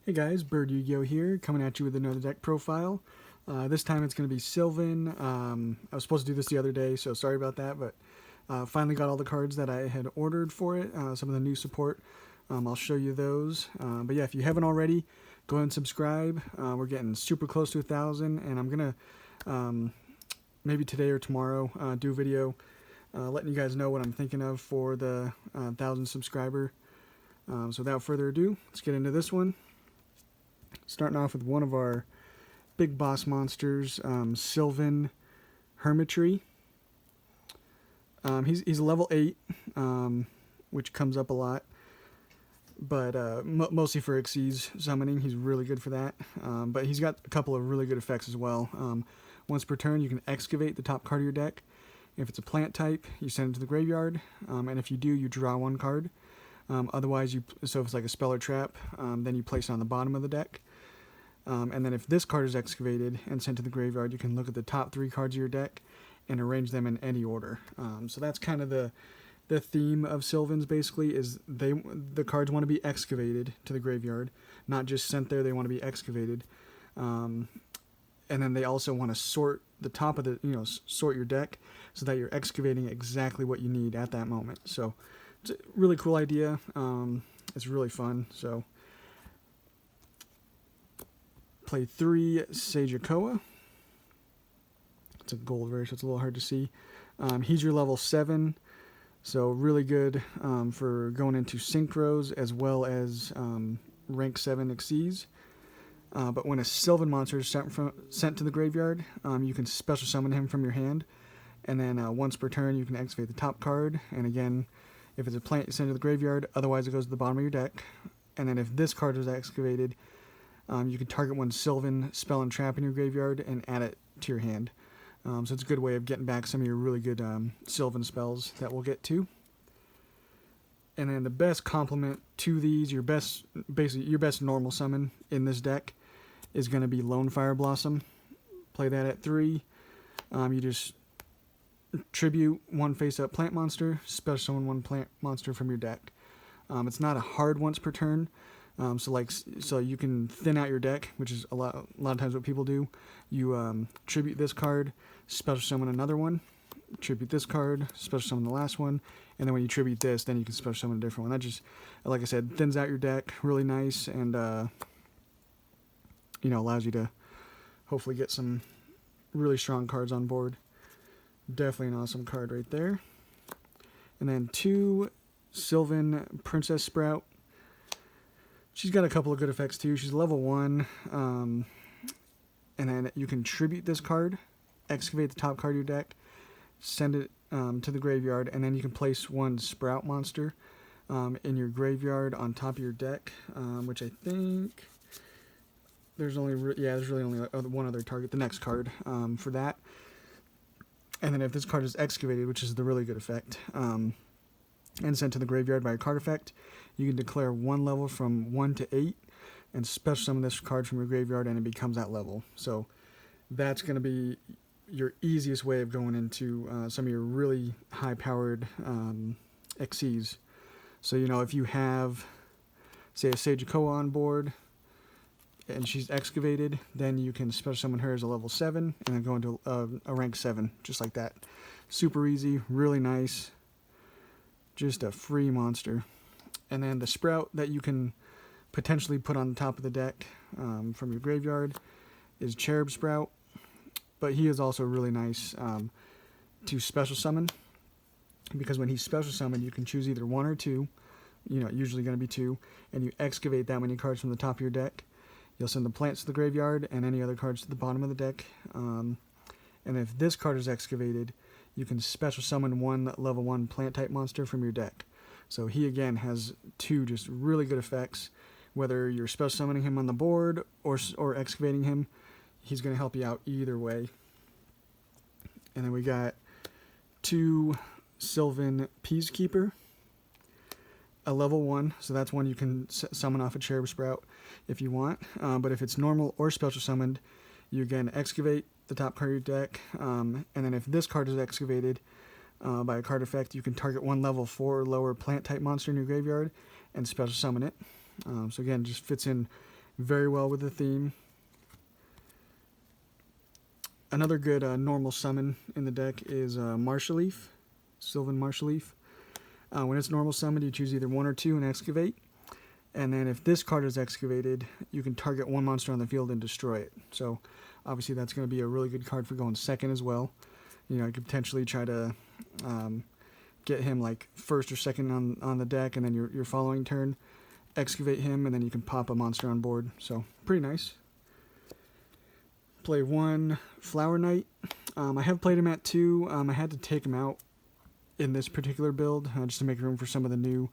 Hey guys, Bird Yugioh here, coming at you with another deck profile. This time it's going to be Sylvan. I was supposed to do this the other day, so sorry about that, but finally got all the cards that I had ordered for it, some of the new support. I'll show you those. But yeah, if you haven't already, go ahead and subscribe. We're getting super close to 1,000, and I'm going to, maybe today or tomorrow, do a video letting you guys know what I'm thinking of for the 1,000 subscriber. So without further ado, let's get into this one. Starting off with one of our big boss monsters, Sylvan Hermitry. He's a level 8, which comes up a lot, but mostly for Xyz summoning. He's really good for that, but he's got a couple of really good effects as well. Once per turn, you can excavate the top card of your deck. If it's a plant type, you send it to the graveyard, and if you do, you draw one card. Otherwise, so if it's like a spell or trap, then you place it on the bottom of the deck. And then if this card is excavated and sent to the graveyard, you can look at the top 3 cards of your deck and arrange them in any order. So that's kind of the theme of Sylvan's, basically, is the cards want to be excavated to the graveyard, not just sent there. They want to be excavated. And then they also want to sort the top of sort your deck so that you're excavating exactly what you need at that moment. So it's a really cool idea. It's really fun. So play 3 Yugioh. It's a gold rare, so it's a little hard to see. He's your level 7, so really good for going into synchros as well as rank 7 Xyz. But when a Sylvan monster is sent to the graveyard, you can special summon him from your hand, and then once per turn you can excavate the top card. And again, if it's a plant, you send it to the graveyard. Otherwise, it goes to the bottom of your deck. And then if this card is excavated, you can target one Sylvan spell and trap in your graveyard and add it to your hand. So it's a good way of getting back some of your really good Sylvan spells that we'll get to. And then the best complement to these, basically your best normal summon in this deck, is going to be Lone Fire Blossom. Play that at 3. You just tribute one face-up plant monster, special summon one plant monster from your deck. It's not a hard once per turn. So you can thin out your deck, which is a lot of times what people do. You tribute this card, special summon another one, tribute this card, special summon the last one, and then when you tribute this, then you can special summon a different one. That just, like I said, thins out your deck really nice, and allows you to hopefully get some really strong cards on board. Definitely an awesome card right there. And then 2 Sylvan Princess Sprout. She's got a couple of good effects too. She's level 1, and then you can tribute this card, excavate the top card of your deck, send it to the graveyard, and then you can place one Sprout monster in your graveyard on top of your deck, which I think there's really only one other target, the next card for that. And then if this card is excavated, which is the really good effect, and sent to the graveyard by a card effect, you can declare one level from 1 to 8 and special summon this card from your graveyard, and it becomes that level. So that's going to be your easiest way of going into some of your really high-powered Xyz. So, if you have, say, a Yugioh on board and she's excavated, then you can special summon her as a level 7 and then go into a rank 7, just like that. Super easy, really nice. Just a free monster. And then the Sprout that you can potentially put on the top of the deck from your graveyard is Cherub Sprout. But he is also really nice to special summon, because when he's special summoned, you can choose either 1 or 2. Usually going to be 2. And you excavate that many cards from the top of your deck. You'll send the plants to the graveyard and any other cards to the bottom of the deck. And if this card is excavated, you can special summon one level 1 plant type monster from your deck. So he again has 2 just really good effects. Whether you're special summoning him on the board or excavating him, he's going to help you out either way. And then we got 2 Sylvan Peacekeeper, a level 1, so that's one you can summon off a Cherub Sprout if you want. But if it's normal or special summoned, you again excavate the top card of your deck, and then if this card is excavated by a card effect, you can target one level 4 or lower plant type monster in your graveyard and special summon it. So again, just fits in very well with the theme. Another good normal summon in the deck is Martial Leaf, Sylvan Martial Leaf. When it's normal summoned, you choose either 1 or 2 and excavate. And then if this card is excavated, you can target one monster on the field and destroy it. So obviously that's going to be a really good card for going second as well. You know, you could potentially try to get him like first or second on the deck, and then your following turn, excavate him, and then you can pop a monster on board. So pretty nice. Play 1 Flower Knight. I have played him at 2. I had to take him out in this particular build just to make room for some of the new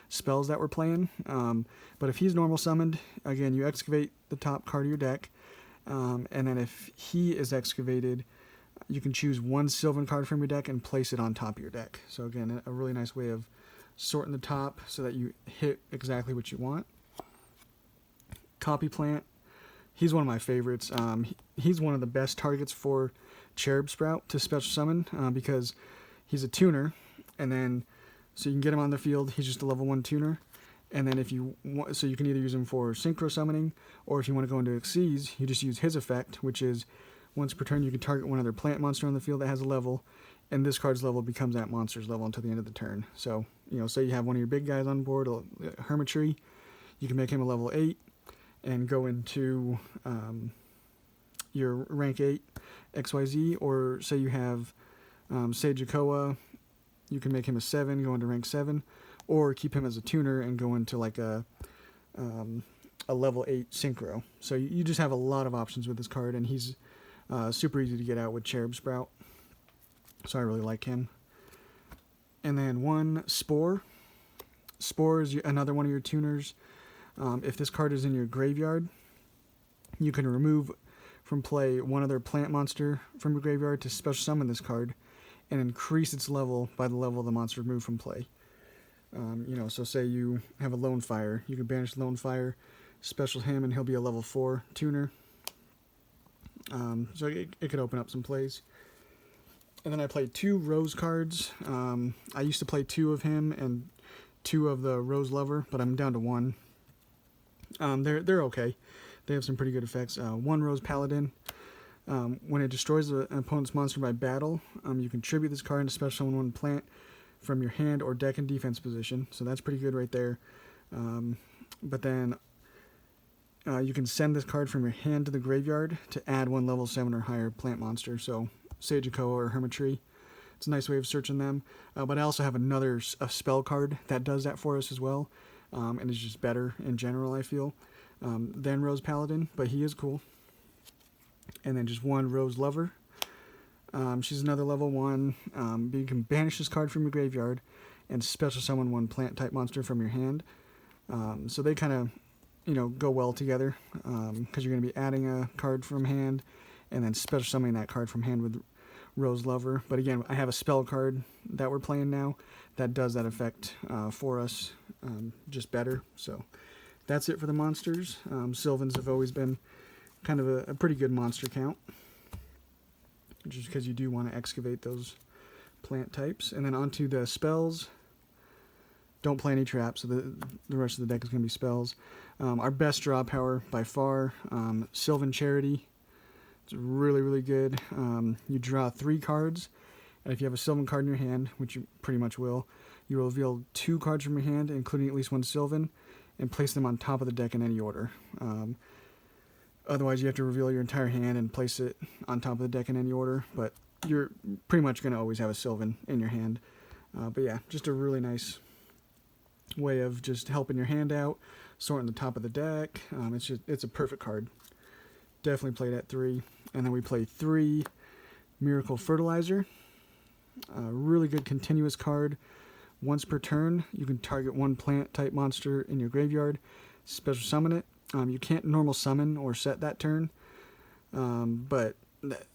spells that we're playing. But if he's normal summoned, again, you excavate the top card of your deck, and then if he is excavated, you can choose 1 Sylvan card from your deck and place it on top of your deck. So again, a really nice way of sorting the top so that you hit exactly what you want. Copy Plant. He's one of my favorites. He's one of the best targets for Cherub Sprout to special summon because he's a tuner, and then so you can get him on the field. He's just a level 1 tuner, and then if you want, so you can either use him for synchro summoning, or if you want to go into Xyz, you just use his effect, which is once per turn you can target one other plant monster on the field that has a level, and this card's level becomes that monster's level until the end of the turn. So you know, say you have one of your big guys on board, a Hermitry, you can make him a level 8. And go into your rank 8 XYZ, or say you have Yugioh, you can make him a 7, go into rank 7, or keep him as a tuner and go into like a level 8 synchro. So you just have a lot of options with this card, and he's super easy to get out with Cherub Sprout. So I really like him. And then 1 Spore. Spore is another one of your tuners. If this card is in your graveyard, you can remove from play one other plant monster from your graveyard to special summon this card and increase its level by the level of the monster removed from play. You know, so say you have a Lone Fire, you can banish Lone Fire, special him, and he'll be a level 4 tuner. So it could open up some plays. And then I played 2 Rose cards. I used to play 2 of him and 2 of the Rose Lover, but I'm down to 1. They're okay. They have some pretty good effects. 1 Rose Paladin. When it destroys an opponent's monster by battle, you can tribute this card and special summon 1 plant from your hand or deck in defense position. So that's pretty good right there. But then you can send this card from your hand to the graveyard to add 1 level 7 or higher plant monster. So Yugioh or Hermitry. It's a nice way of searching them. But I also have another spell card that does that for us as well. And it's just better in general, I feel, than Rose Paladin, but he is cool. And then just 1 Rose Lover. She's another level 1. But you can banish this card from your graveyard and special summon 1 plant type monster from your hand. So they kind of, you know, go well together because you're going to be adding a card from hand and then special summoning that card from hand with Rose Lover. But again, I have a spell card that we're playing now that does that effect for us, just better. So that's it for the monsters. Sylvans have always been kind of a pretty good monster count, just because you do want to excavate those plant types. And then onto the spells. Don't play any traps, so the rest of the deck is going to be spells. Our best draw power by far, Sylvan Charity. It's really, really good. You draw 3 cards, and if you have a Sylvan card in your hand, which you pretty much will, you will reveal 2 cards from your hand, including at least 1 Sylvan, and place them on top of the deck in any order. Otherwise, you have to reveal your entire hand and place it on top of the deck in any order, but you're pretty much going to always have a Sylvan in your hand. But yeah, just a really nice way of just helping your hand out, sorting the top of the deck. It's a perfect card. Definitely played at 3. And then we play 3 Miracle Fertilizer. Really good continuous card. Once per turn, you can target 1 plant type monster in your graveyard, special summon it. You can't normal summon or set that turn, and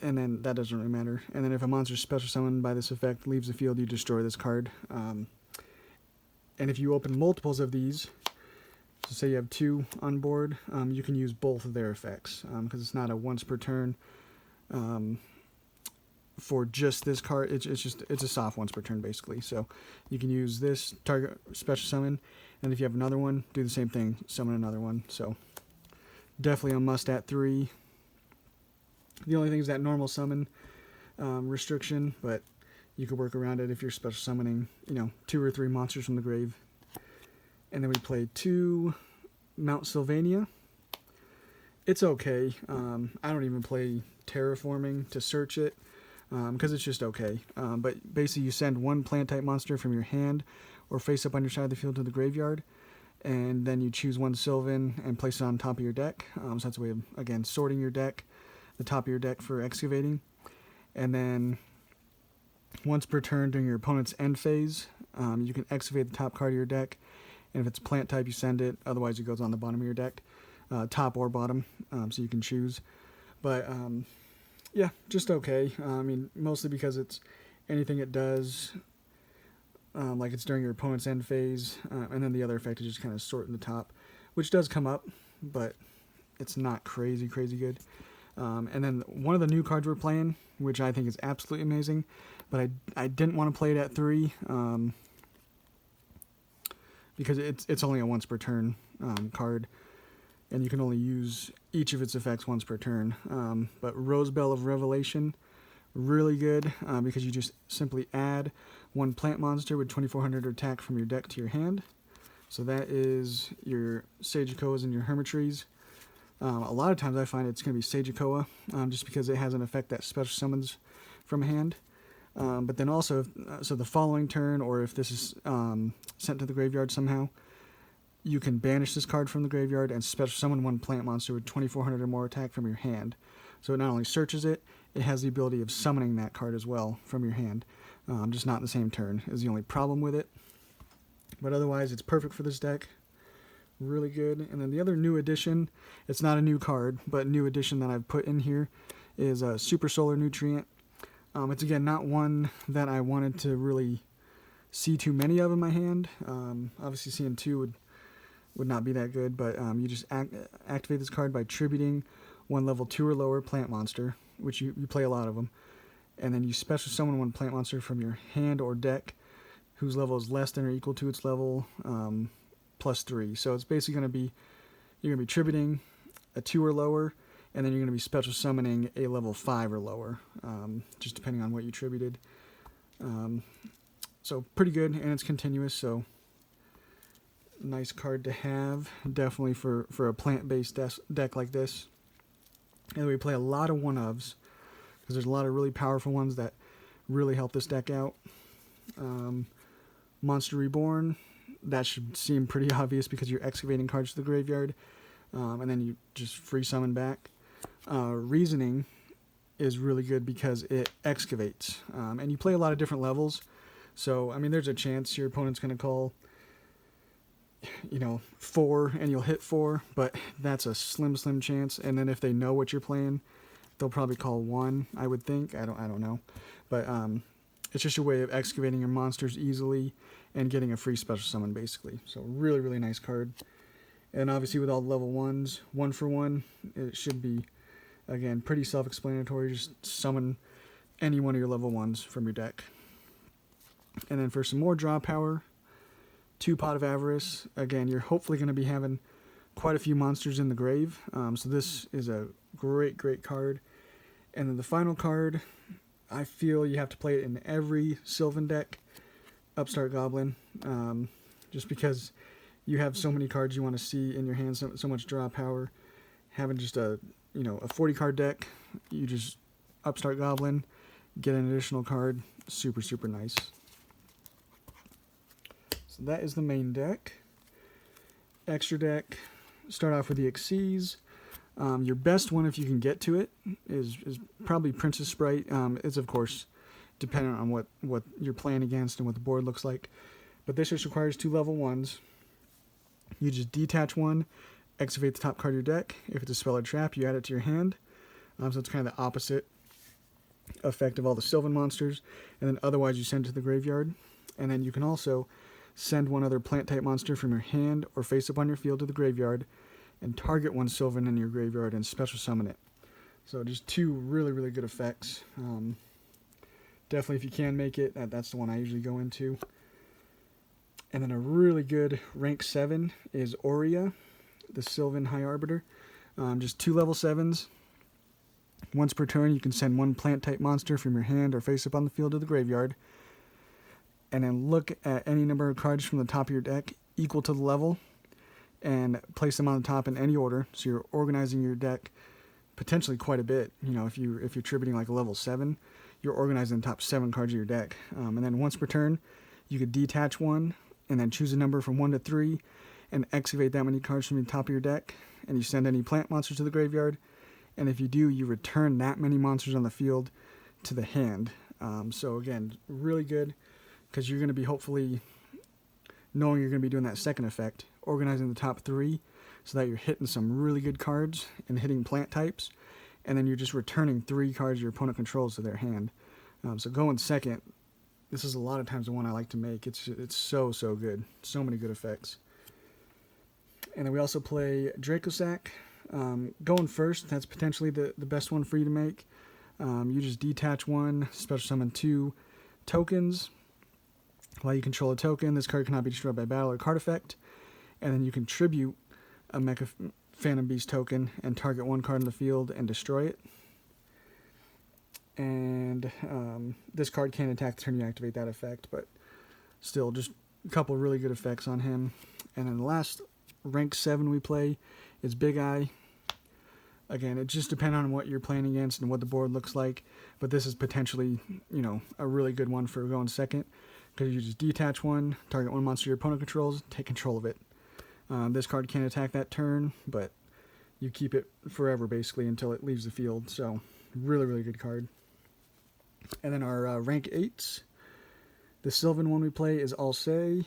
then that doesn't really matter. And then if a monster special summoned by this effect leaves the field, you destroy this card. And if you open multiples of these, so say you have 2 on board, you can use both of their effects, because it's not a once per turn for just this card. It's a soft once per turn basically. So you can use this target special summon, and if you have another one, do the same thing, summon another one. So Definitely a must at 3. The only thing is that normal summon restriction, but you could work around it if you're special summoning, 2 or 3 monsters from the grave. And then we play 2 Mount Sylvania. It's okay. I don't even play Terraforming to search it, because it's just okay. But basically you send 1 plant type monster from your hand or face up on your side of the field to the graveyard, and then you choose 1 Sylvan and place it on top of your deck. So that's a way of, again, sorting your deck, the top of your deck for excavating. And then once per turn during your opponent's end phase, you can excavate the top card of your deck, and if it's plant type, you send it. Otherwise, it goes on the bottom of your deck, top or bottom, so you can choose. But yeah, just okay. I mean, mostly because it's anything it does, like it's during your opponent's end phase, and then the other effect is just kind of sorting the top, which does come up, but it's not crazy good. And then one of the new cards we're playing, which I think is absolutely amazing, but I didn't want to play it at 3, because it's only a once per turn card, and you can only use each of its effects once per turn. But Rosebell of Revelation, really good, because you just simply add 1 plant monster with 2400 attack from your deck to your hand. So that is your Sageakoas and your Hermitries. A lot of times I find it's going to be Sageakoa, just because it has an effect that special summons from hand. But then also, so the following turn, or if this is sent to the graveyard somehow, you can banish this card from the graveyard and special summon 1 plant monster with 2400 or more attack from your hand. So it not only searches it, it has the ability of summoning that card as well from your hand. Just not in the same turn is the only problem with it. But otherwise, it's perfect for this deck. Really good. And then the other new addition, it's not a new card, but new addition that I've put in here is a Super Solar Nutrient. It's again not one that I wanted to really see too many of in my hand. Obviously seeing 2 would not be that good, but you just activate this card by tributing 1 level 2 or lower plant monster, which you play a lot of them, and then you special summon 1 plant monster from your hand or deck whose level is less than or equal to its level, plus 3. So it's basically going to be, you're going to be tributing a 2 or lower, and then you're going to be special summoning a level 5 or lower, just depending on what you tributed. So pretty good, and it's continuous, so nice card to have, definitely for a plant-based deck like this. And we play a lot of 1-ofs, because there's a lot of really powerful ones that really help this deck out. Monster Reborn, that should seem pretty obvious because you're excavating cards to the graveyard, and then you just free summon back. Reasoning is really good because it excavates, and you play a lot of different levels, so I mean there's a chance your opponent's going to call 4 and you'll hit 4, but that's a slim chance. And then if they know what you're playing, they'll probably call 1, I would think. I don't know, but it's just a way of excavating your monsters easily and getting a free special summon, basically. So really nice card. And obviously with all the level 1s, 1 for 1, it should be, again, pretty self-explanatory. Just summon any one of your level 1s from your deck. And then for some more draw power, 2 Pot of Avarice. Again, you're hopefully going to be having quite a few monsters in the grave. So this is a great card. And then the final card, I feel you have to play it in every Sylvan deck, Upstart Goblin, just because you have so many cards you want to see in your hands, so much draw power. Having just a 40 card deck, you just Upstart Goblin, get an additional card, super nice. So that is the main deck. Extra deck, start off with the Xyz. Your best one, if you can get to it, is probably Princess Sprite. It's of course dependent on what you're playing against and what the board looks like. But this just requires 2 level 1s. You just detach 1, excavate the top card of your deck. If it's a spell or trap, you add it to your hand. So it's kind of the opposite effect of all the Sylvan monsters. And then otherwise you send it to the graveyard. And then you can also send 1 other plant type monster from your hand or face up on your field to the graveyard and target 1 Sylvan in your graveyard and special summon it. So just 2 really good effects. Definitely if you can make it, that's the one I usually go into. And then a really good rank 7 is Aurea, the Sylvan High Arbiter. Just 2 level 7s. Once per turn, you can send 1 plant-type monster from your hand or face up on the field to the graveyard. And then look at any number of cards from the top of your deck equal to the level and place them on the top in any order. So you're organizing your deck potentially quite a bit. You know, if you're tributing like a level 7, you're organizing the top 7 cards of your deck. And then once per turn, you could detach 1 and then choose a number from 1 to 3 and excavate that many cards from the top of your deck. And you send any plant monsters to the graveyard. And if you do, you return that many monsters on the field to the hand. So again, really good, because you're going to be hopefully knowing you're going to be doing that second effect, organizing the top 3 so that you're hitting some really good cards and hitting plant types, and then you're just returning 3 cards your opponent controls to their hand. So going second, this is a lot of times the one I like to make. It's so good. So many good effects. And then we also play Dracosac. Going first, that's potentially the best one for you to make. You just detach 1, special summon 2 tokens. While you control a token, this card cannot be destroyed by battle or card effect. And then you can tribute a Mecha Phantom Beast token and target 1 card in the field and destroy it. And this card can't attack the turn you activate that effect, but still, just a couple really good effects on him. And then the last rank 7 we play is Big Eye. Again, it just depends on what you're playing against and what the board looks like, but this is potentially, you know, a really good one for going second, because you just detach 1, target 1 monster your opponent controls, take control of it. This card can't attack that turn, but you keep it forever basically until it leaves the field. So really good card. And then our rank 8s, the Sylvan one we play is Alcé.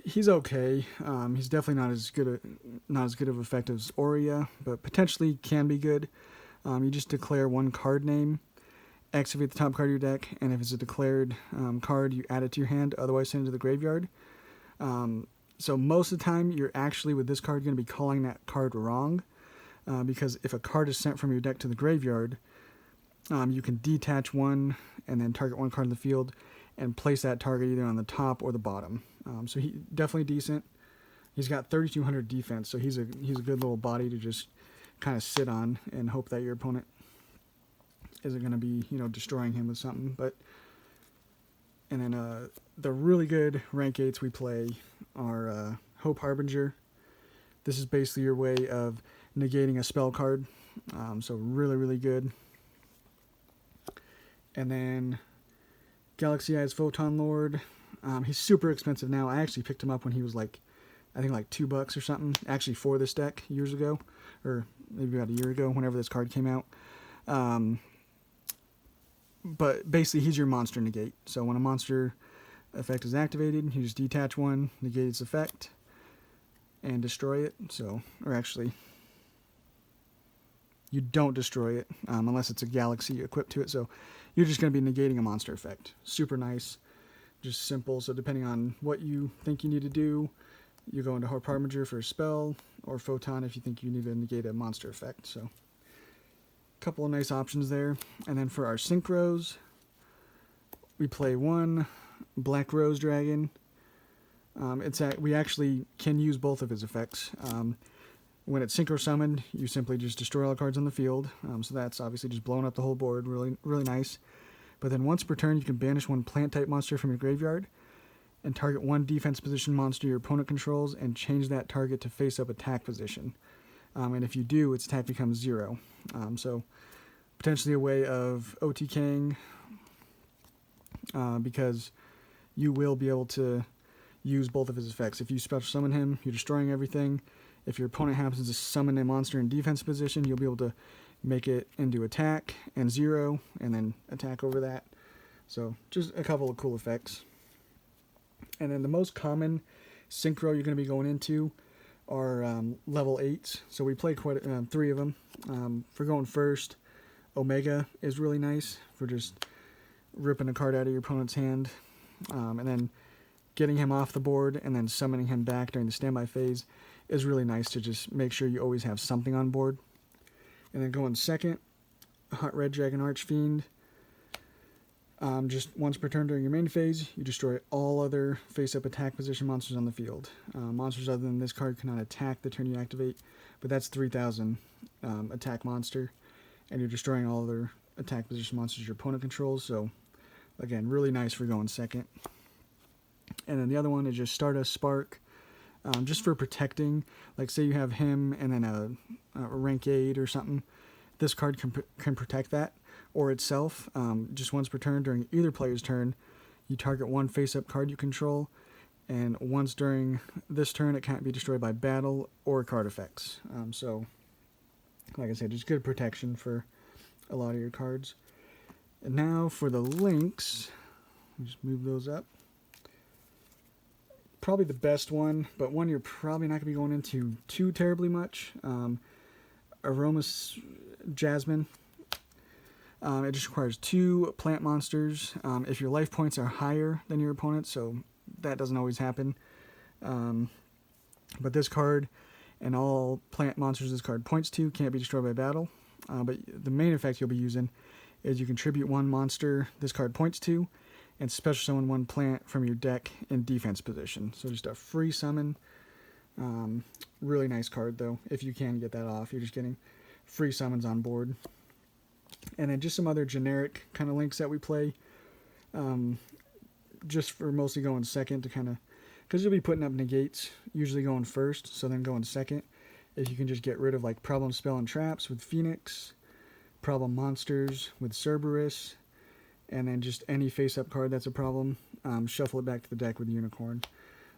He's okay. He's definitely not as good of effect as Aurea, but potentially can be good. You just declare 1 card name, activate the top card of your deck, and if it's a declared card, you add it to your hand. Otherwise, send it to the graveyard. So most of the time, you're actually with this card going to be calling that card wrong, because if a card is sent from your deck to the graveyard, you can detach 1 and then target 1 card in the field and place that target either on the top or the bottom. So he definitely decent. He's got 3,200 defense, so he's a good little body to just kind of sit on and hope that your opponent isn't going to be, you know, destroying him with something. And then the really good rank 8s we play are Hope Harbinger. This is basically your way of negating a spell card, so really good. And then Galaxy Eyes Photon Lord. He's super expensive now. I actually picked him up when he was like, I think like $2 or something, actually for this deck years ago, or maybe about a year ago, whenever this card came out. But basically he's your monster negate. So when a monster effect is activated, you just detach 1, negate its effect, and destroy it. So, or actually, you don't destroy it unless it's a galaxy equipped to it. So you're just going to be negating a monster effect. Super nice. Just simple. So depending on what you think you need to do, you go into Hope Harbinger for a spell, or Photon if you think you need to negate a monster effect. So a couple of nice options there. And then for our synchros, we play 1 Black Rose Dragon. We actually can use both of his effects. When it's synchro summoned, you simply just destroy all cards on the field. So that's obviously just blowing up the whole board. Really nice. But then once per turn, you can banish 1 plant-type monster from your graveyard and target 1 defense position monster your opponent controls and change that target to face-up attack position. And if you do, its attack becomes 0. So potentially a way of OTKing, because you will be able to use both of his effects. If you special summon him, you're destroying everything. If your opponent happens to summon a monster in defense position, you'll be able to make it into attack and 0, and then attack over that. So just a couple of cool effects. And then the most common synchro you're going to be going into are level 8s. So we play quite 3 of them. For going first, Omega is really nice for just ripping a card out of your opponent's hand. And then getting him off the board and then summoning him back during the standby phase is really nice to just make sure you always have something on board. And then going second, Hot Red Dragon Archfiend. Just once per turn during your main phase, you destroy all other face-up attack position monsters on the field. Monsters other than this card cannot attack the turn you activate, but that's 3,000 attack monster, and you're destroying all other attack position monsters your opponent controls, so again, really nice for going second. And then the other one is just Stardust Spark, just for protecting. Like say you have him and then a rank 8 or something, this card can protect that, or itself. Just once per turn during either player's turn, you target one face-up card you control, and once during this turn it can't be destroyed by battle or card effects. So, like I said, just good protection for a lot of your cards. And now for the links, just move those up. Probably the best one, but one you're probably not going to be going into too terribly much. Aromas Jasmine. It just requires 2 plant monsters if your life points are higher than your opponent's, so that doesn't always happen. But this card and all plant monsters this card points to can't be destroyed by battle. But the main effect you'll be using is you contribute 1 monster this card points to, and special summon 1 plant from your deck in defense position. So just a free summon. Really nice card though, if you can get that off. You're just getting free summons on board. And then just some other generic kind of links that we play. Just for mostly going second to kind of, because you'll be putting up negates, usually going first, so then going second. If you can just get rid of like problem spell and traps with Phoenix, problem monsters with Cerberus, and then just any face-up card that's a problem, shuffle it back to the deck with Unicorn.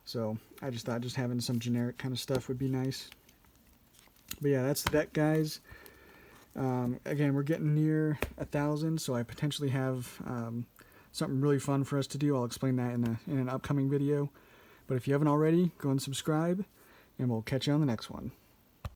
So I just thought just having some generic kind of stuff would be nice. But yeah, that's the deck, guys. Again, we're getting near 1,000, so I potentially have something really fun for us to do. I'll explain that in an upcoming video. But if you haven't already, go and subscribe, and we'll catch you on the next one.